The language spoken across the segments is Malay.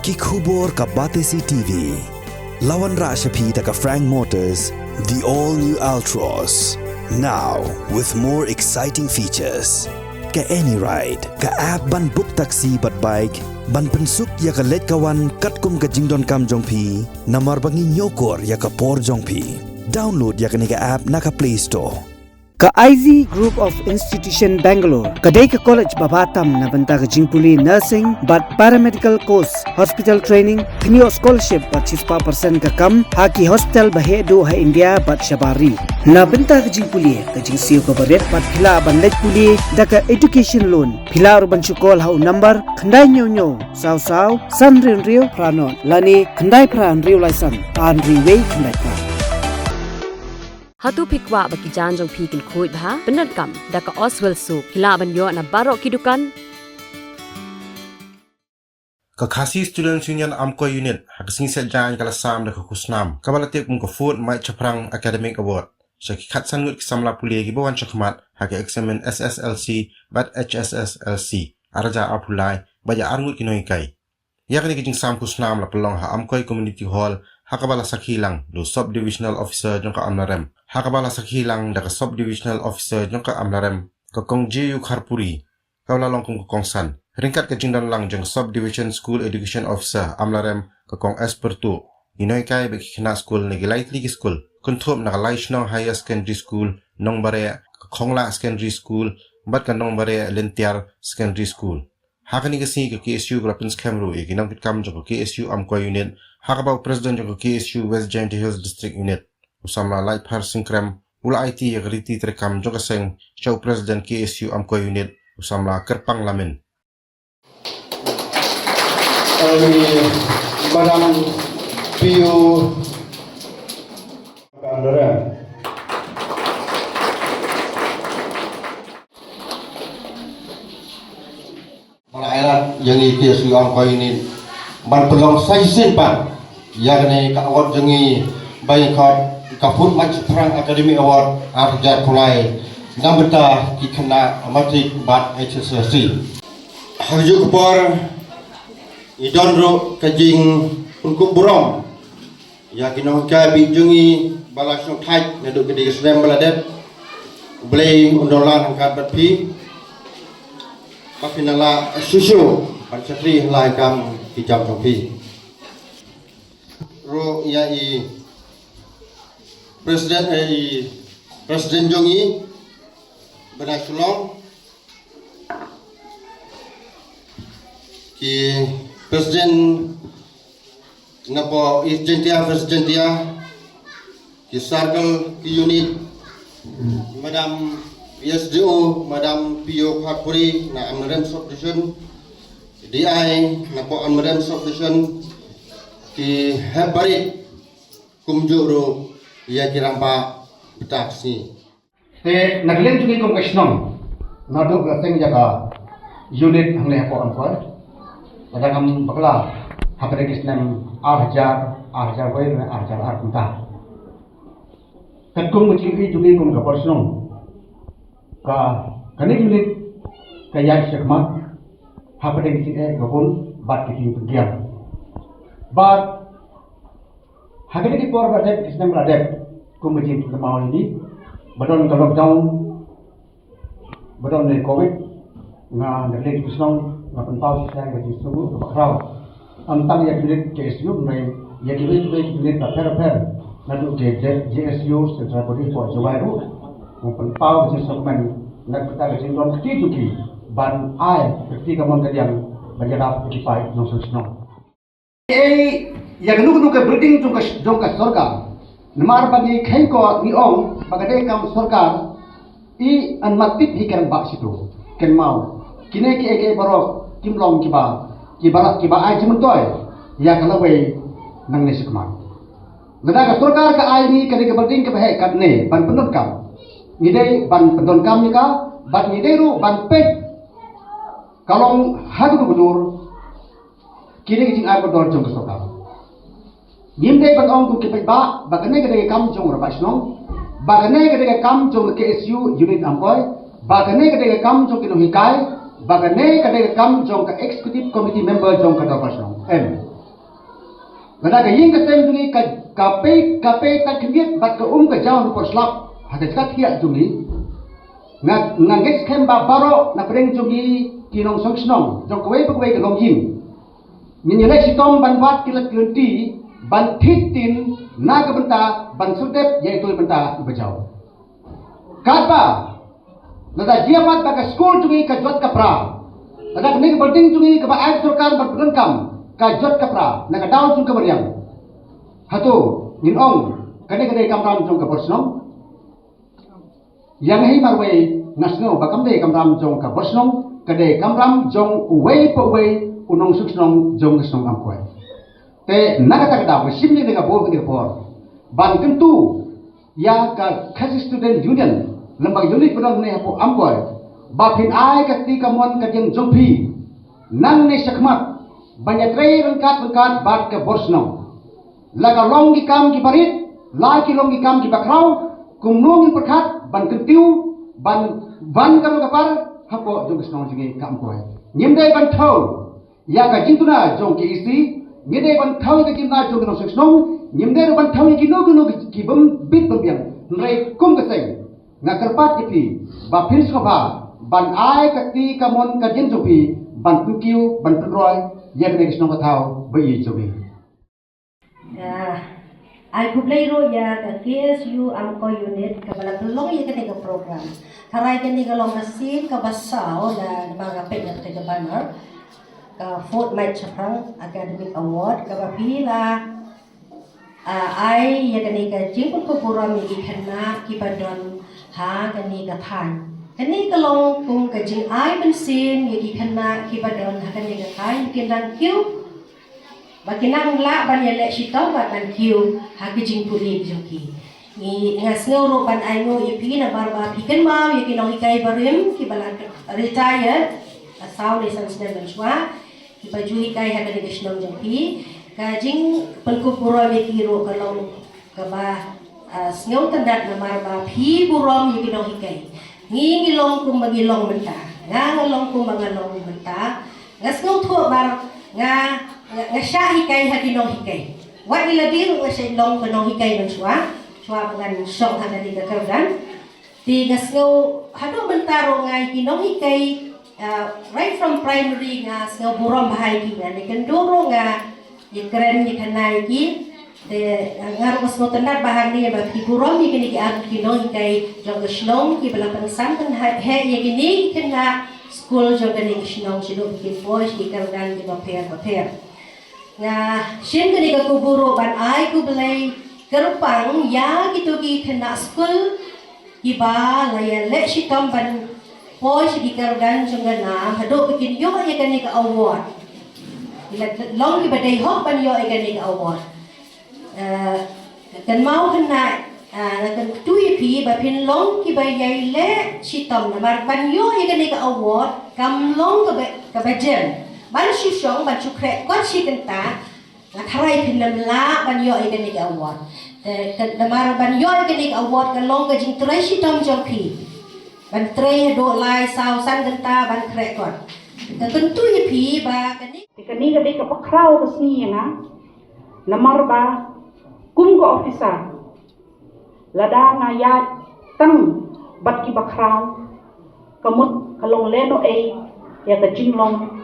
Kikubor ka Batesi TV. Lawan Rashapi taka Frank Motors, the all-new Altros. Now, with more exciting features. Ka any ride, ka app ban book taxi bat bike, ban pensuk ya ka let kawan katkum ka jingdon kam jongpi, namar bangi nyokor ya ka por jongpi. Download ya ka nika app naka Play Store. Ka IZ Group of Institution Bangalore, kadai ka college babatam na banta ka jingpuli nursing but paramedical course, hospital training, thinyo scholarship but 6% ka kam, haki hospital bahedo ha India but shabari. Na banta ka jingpuli ka jingsiyo ka baret but pila ban let puli da ka education loan. Pila urban chukol ha number khandai nyo saw san rio pranon lani khandai pran rio license an riway khandai pran. Hatu pikwa bagi janjong pikil kuit bah benar kam daka Oswell Soup hilaban yo na barok kidukan Kakasi Students Union Amko Unit hakasing sejan kala sam daka kusnam kabalatik mung ko food mai chaprang academic award syaki khatsan ngut kisamla puli gi bawan chakmat hake examen SSLC bat HSSLC araja apulai baja arngut kinoi kai yakni kijing sam kusnam la pelong ha Amkoi Community Hall hakabala sakhilang do sub divisional officer jongka amlarem hakabala sakhilang daga sub divisional officer jongka amlarem ka kong Jiu Kharpuri kaula longkong ko kongsan ringkat ka jingdan lang jong sub division school education officer amlarem ka kong espertu inoi kai be khina school ni lightly school kunthop na laishnong higher secondary school nongbare ka khongla secondary school bat ka nongbare lentiar secondary school hakani kasi ka KSU Province Camru e ginam kam jong KSU Amkoi Unit hakabau president jong KSU West Giant Hills District Unit usamla light parsing kram ula IT yagriti trekam jong kaseng show president KSU Amkoi Unit usamla kerpang lamin Madam Pio Pandora Malairat yang KSU Amkoi Unit ban pelong sai sin pan yakni ka award jengi bayi khot ka food match prang academy award arjat kulai nambata ki khana matric bat HSLC harju kupor idonro kajing unku burom yakino ka bi jengi balasong thai ne do gede srem baladet blay undolan angkat batpi papinala susu pancatri lai kam hijab topi ro yai presiden jongi benasulong ki presiden napo ijentia ki sargal ki unit madam SDO madam Pio Kharpuri na amrem subdivision DI napo amrem subdivision ki hebari kumjuro ya kirampa betaksi te naglen juga kong kasnom naduk laseng jaga unit hangle ko amkoi padangam bakla hakre kisnem arjar wei na arjar arkunta katkum muciki juga kong kaporsnom ka kanik unit kaya sekmat hapade kisine gopun bat kiti pegiam bat hagene ki por badep kisnem radep kumajin kemau ini badon ka lockdown badon ni covid nga naglen kisnom nga penpau sisa ga jisu bakraw antang ya unit KSU mai ya unit per nadu JSU Central Body for Jawairu penpau jisu men nagta ga jingron kiti ban ai kiti kamon kadiang bajarap kifai no susno yang nunggu ke breeding jongka sorga namar bagi khenko ni ong bagade kam sorga I anmatit hikan bak situ ken mau kine ki ege baro kimlong kiba ai jimentoy ya kalawe nang ne sikman nada ka sorga ka ai ni kene ke breeding ke bahe kat ne ban pendon kam ngide ban pendon kam ni ka ban ngide ru ban pet kalong hadu gudur kine ki jing ai bodor jongka sorga Nimde batong ku kipay ba bagane kadang kam jong rabasnong bagane kadang kam jong KSU unit Amkoi bagane kadang kam jong kinuhikai bagane kadang kam jong ka executive committee member jong ka rabasnong Lada ka ying ka sem jungi kape tak kemiet bat ka ka jauh rupor slap haka kat hiat jungi ngangek kem ba baro na preng jungi kinong song snong jong kwei ka long yim min yelek sitom ban wat kilat kelenti ban thitin na ka benta ban sudep yaitu benta bajau kata lada jiapat ba ka school jungi ka jot ka pra lada kini ka building jungi ka ba aid sarkar ban perenkam ka jot ka pra na ka daw jung ka bariang hatu min ong kadai kamram jong ka borsnong yang hi marwe nasno ba kamde kamram jong ka borsnong kadai kamram jong uwei po uwei unong suksnong jong kesnong amkoi te nakata kada simni de ka bo ke por ban kentu ya ka khasi student union lembag unit pedang ne hapo amkoi ba phin ai ka ti kamon ka jeng jong phi nang ne sakmat banyak rengkat bat ke borsnong laga long ki kam ki barit la ki long ki kam ki bakrau kum nong perkhat ban kentiu ban karo kapar hapo jong snong jingi kam ko nyimdai ban thau ya ka jintuna jong ki isi nyidai ban thau ka jinna jong no snong nyimdai ban thau ki no ki bum bit bambiang nrai kum ka seng ngakarpat ki pi ba phil so ba ban ai ka ti kamon ka jin jo pi ban kukiu ban proi yen ne snong ka thau bai jo bi I kublai ro ya ka KSU amko unit ka bala belong ya ka program. Harai ka ni galong nasin ka basao na mga penya ka banner ka Fort Mike Chaprang Academic Award ka bapila ai ya ka ni ka jingpon ko program ni kana ki badon ha ka ni ka than. Kani galong kung ka jing ai bensin ya ki kana ki badon ha ka ni ka than kinang kiu bakinang la ban yelek sitaw ban kiu hagijing puli joki ni ngasngau ro ban aingo ipi na barba piken mau yakin ong ikai barim ki balan retired asau lesan snen benchwa ki baju ikai haga de gishnong joki kajing pelkupura meki ro kalong kaba sngau tandat na barba pi burom yakin ong ikai ngi ngilong kum magilong menta ngalong kum mangalong menta ngasngau thu bar ngasya hikay haginong hikay. Wa iladir ngasya long kanong hikay ng suwa pangan song hagani kakardan. Di ngasngaw hado bentaro nga hinong hikay right from primary ngasngaw burom bahay kinan ikanduro nga ikren ikanay ki de ngaro ngasngaw tandar bahan niya ba burom ikini ki ang hinong hikay jong gasnong ki balapang sampan he ikini ikina school jong ganing gasnong sino bikin boys ikardan di paper nga shin gani ka kuburo ban ai kublay kerupang ya gitu ki kena school iba laya le shitam ban boys ikardan jongana hado bikin yo ya gani ka award long ki badai hok ban yo gani ka award kan mau kena kan tui pi ba pin long ki ba yai le shitam na mar ban yo gani ka award kam long ka bajen ban shishong ban chukre kot shikenta ngatharai pinam la ban yo igani award the mar ban yo igani award ka long ka jing trai shitam jongpi ban trai do lai sao san genta ban kre kot ka tentu ye pi ba kani ka de ka pakrau ka sni na namar ba kum ko officer lada nga ya tang bat ki bakrau kamut kalong leno ya ka jinglong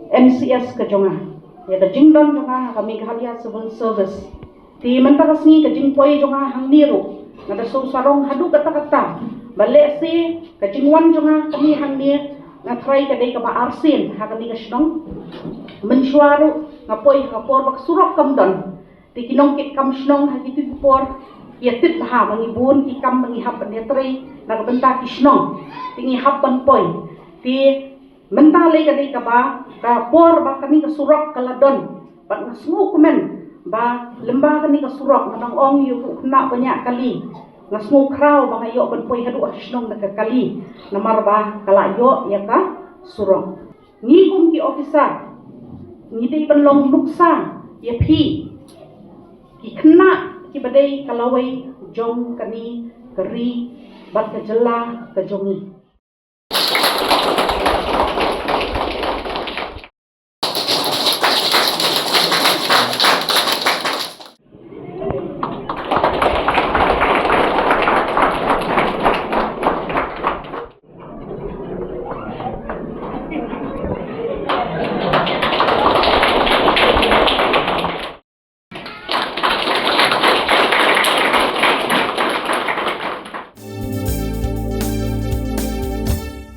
MCS ka jonga ya ka jingdon jonga kami Meghalaya Civil Service ti mentara sni ka jingpoi jonga hang niru na da so sarong hadu kata bale si ka jingwan jonga kami hang ni na try ka dei ka ba arsin ha kami ka shnong mensuaru ngapoi kapor bak surok kamdon ti kinong kit kam shnong ha kitu por ya tit ha mangibun ki kam mangihap ne trai na ka benta ki shnong tingi hapan poi ti mentale ka dei ka ba ka por ba kami ka surok kaladon bat ngasmu kumen ba lemba kami ka surok nang ong yu na banyak kali ngasmu kraw ba ngayo ban poi hadu asnong na kali namar ba kalayo ya ka surok ni kum ki officer ni dei ban long nuksa ya phi ki khna ki badai kalawai jong kani kari bat ka jala ka jongi